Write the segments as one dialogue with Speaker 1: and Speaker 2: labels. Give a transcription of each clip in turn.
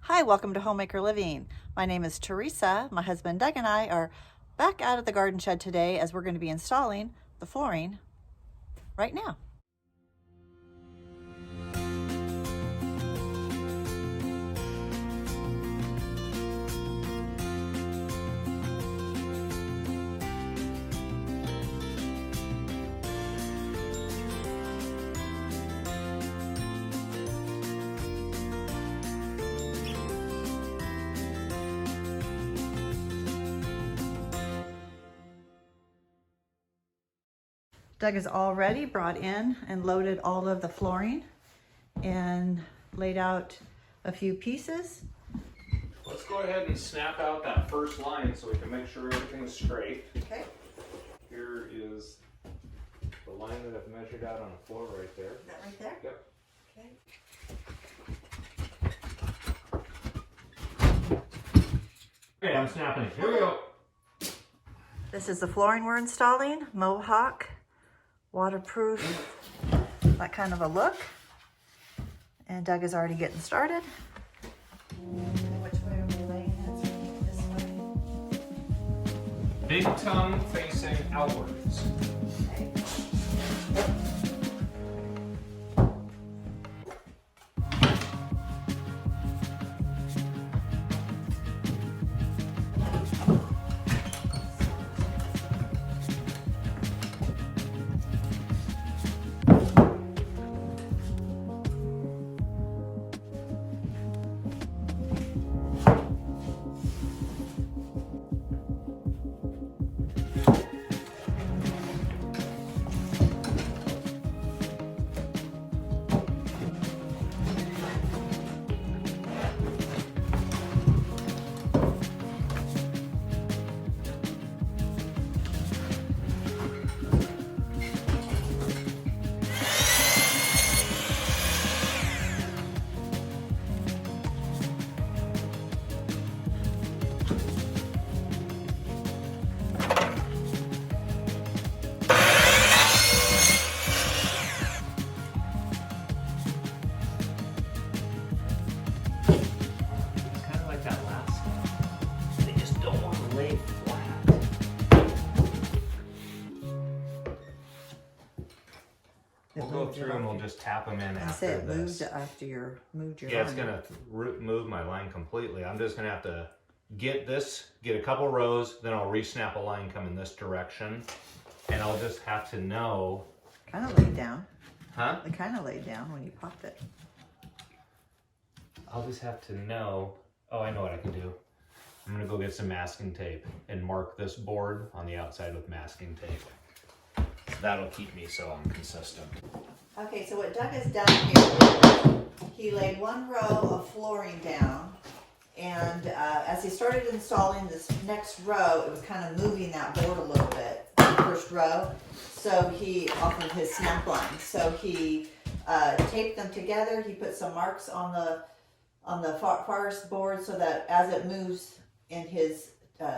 Speaker 1: Hi, welcome to Homemaker Living. My name is Teresa. My husband Doug and I are back out of the garden shed today as we're going to be installing the flooring right now. Doug has already brought in and loaded all of the flooring and laid out a few pieces.
Speaker 2: Let's go ahead and snap out that first line so we can make sure everything's straight.
Speaker 1: Okay.
Speaker 2: Here is the line that I've measured out on the floor right there.
Speaker 1: Is that right there?
Speaker 2: Yep.
Speaker 1: Okay.
Speaker 2: Okay, I'm snapping. Here we go.
Speaker 1: This is the flooring we're installing, Mohawk, waterproof, that kind of a look. And Doug is already getting started. Which way are we laying it? This way.
Speaker 2: Big tongue facing outwards.
Speaker 1: Okay.
Speaker 2: We'll go through and we'll just tap them in after
Speaker 1: it
Speaker 2: this.
Speaker 1: moved after you moved your
Speaker 2: Yeah, it's
Speaker 1: line.
Speaker 2: gonna move my line completely. I'm just gonna have to get a couple rows, then I'll re-snap a line coming this direction. And I'll just have to know.
Speaker 1: Kind of laid down.
Speaker 2: Huh?
Speaker 1: It kind of laid down when you popped it.
Speaker 2: I'll just have to know. Oh, I know what I can do. I'm gonna go get some masking tape and mark this board on the outside with masking tape. That'll keep me so I'm consistent.
Speaker 1: Okay, so what Doug has done here is he laid one row of flooring down, and as he started installing this next row, it was kind of moving that board a little bit, the first row, so he, off of his snap line, so he taped them together. He put some marks on the farthest board so that as it moves and his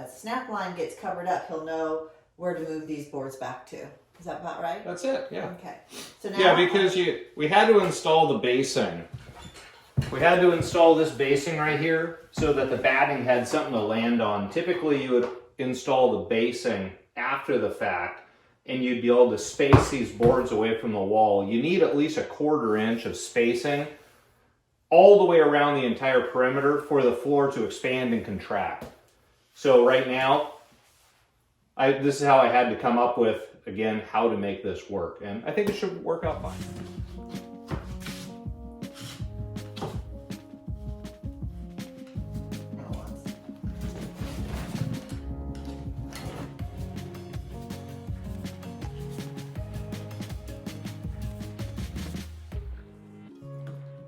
Speaker 1: snap line gets covered up, he'll know where to move these boards back to. Is that about right?
Speaker 2: That's it, yeah.
Speaker 1: Okay. So now,
Speaker 2: Yeah, because we had to install the basing. We had to install this basing right here so that the batting had something to land on. Typically you would install the basing after the fact and you'd be able to space these boards away from the wall. You need at least 1/4 inch of spacing all the way around the entire perimeter for the floor to expand and contract. So right now, this is how I had to come up with, again, how to make this work. And I think it should work out fine.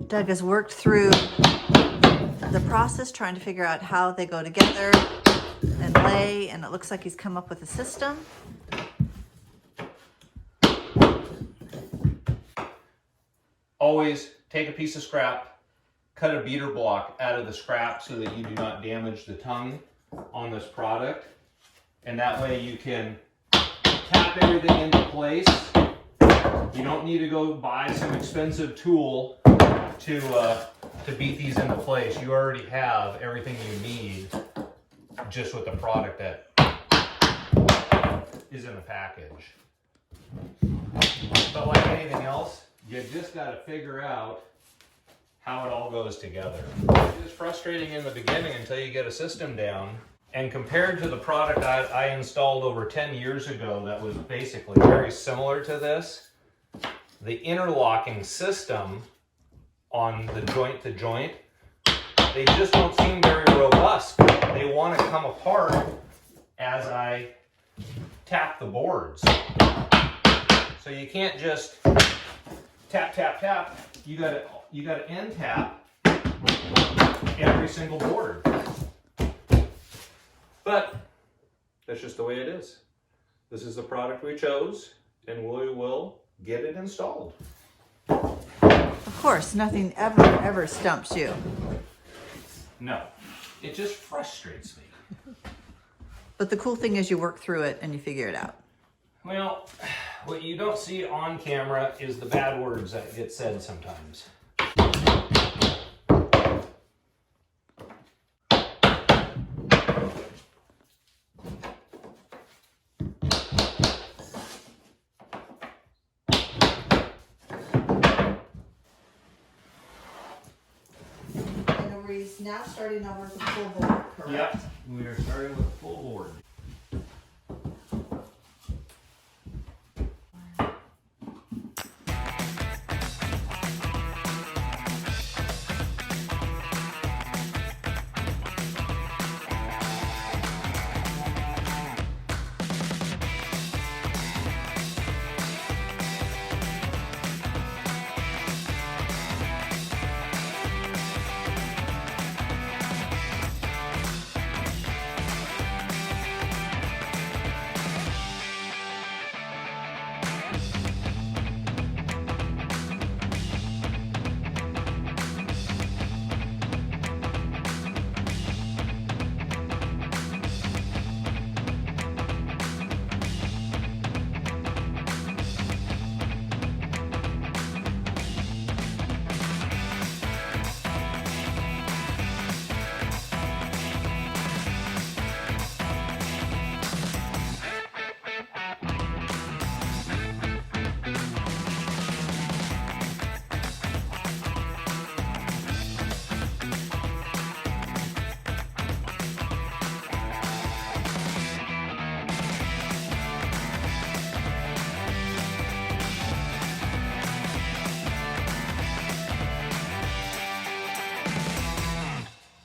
Speaker 1: Doug has worked through the process trying to figure out how they go together and lay, and it looks like he's come up with a system.
Speaker 2: Always take a piece of scrap, cut a beater block out of the scrap so that you do not damage the tongue on this product. And that way you can tap everything into place. You don't need to go buy some expensive tool to to beat these into place. You already have everything you need just with the product that is in the package. But like anything else, you just got to figure out how it all goes together. It's frustrating in the beginning until you get a system down. And compared to the product I installed over 10 years ago that was basically very similar to this, the interlocking system on the joint to joint, they just don't seem very robust. They want to come apart as I tap the boards. So you can't just tap, tap, tap. You gotta end tap every single board. But that's just the way it is. This is the product we chose, and we will get it installed.
Speaker 1: Of course, nothing ever stumps you.
Speaker 2: No, it just frustrates me.
Speaker 1: But the cool thing is you work through it and you figure it out.
Speaker 2: Well, what you don't see on camera is the bad words that get said sometimes.
Speaker 1: He's now starting over with the full board, correct?
Speaker 2: Yep, we are starting with full board.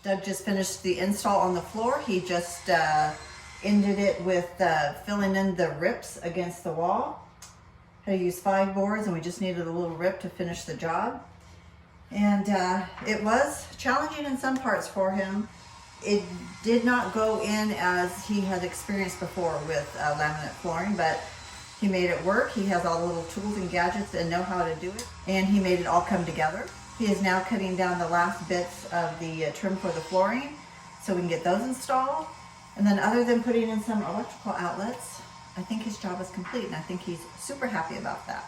Speaker 1: Doug just finished the install on the floor. He just ended it with filling in the rips against the wall. Had to use 5 boards and we just needed a little rip to finish the job. And it was challenging in some parts for him. It did not go in as he had experienced before with laminate flooring, but he made it work. He has all the little tools and gadgets and know how to do it. And he made it all come together. He is now cutting down the last bits of the trim for the flooring so we can get those installed. And then other than putting in some electrical outlets, I think his job is complete and I think he's super happy about that.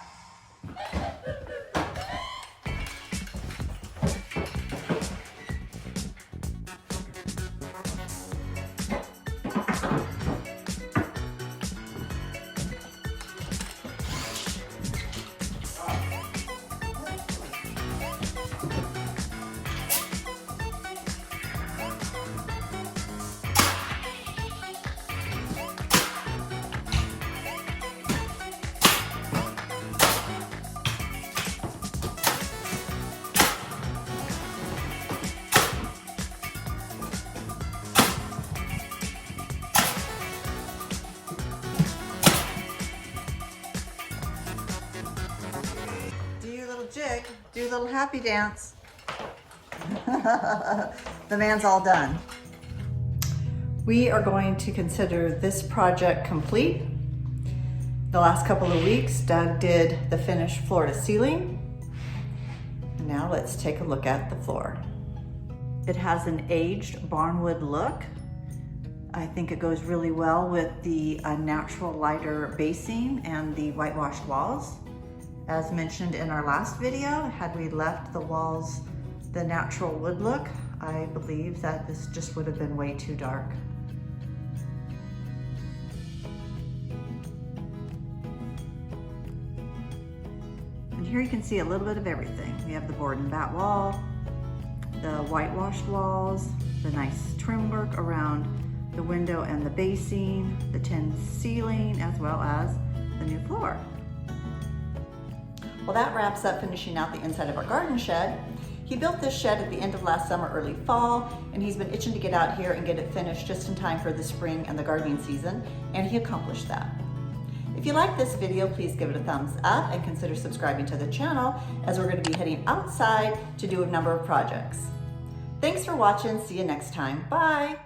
Speaker 1: Jig, do a little happy dance. The man's all done. We are going to consider this project complete. The last couple of weeks, Doug did the finished floor to ceiling. Now let's take a look at the floor. It has an aged barnwood look. I think it goes really well with the natural lighter basing and the whitewashed walls. As mentioned in our last video, had we left the walls the natural wood look, I believe that this just would have been way too dark. And here you can see a little bit of everything. We have the board and bat wall, the whitewashed walls, the nice trim work around the window and the basing, the tin ceiling, as well as the new floor. Well, that wraps up finishing out the inside of our garden shed. He built this shed at the end of last summer, early fall, and he's been itching to get out here and get it finished just in time for the spring and the gardening season, and he accomplished that. If you like this video, please give it a thumbs up and consider subscribing to the channel, as we're going to be heading outside to do a number of projects. Thanks for watching. See you next time. Bye.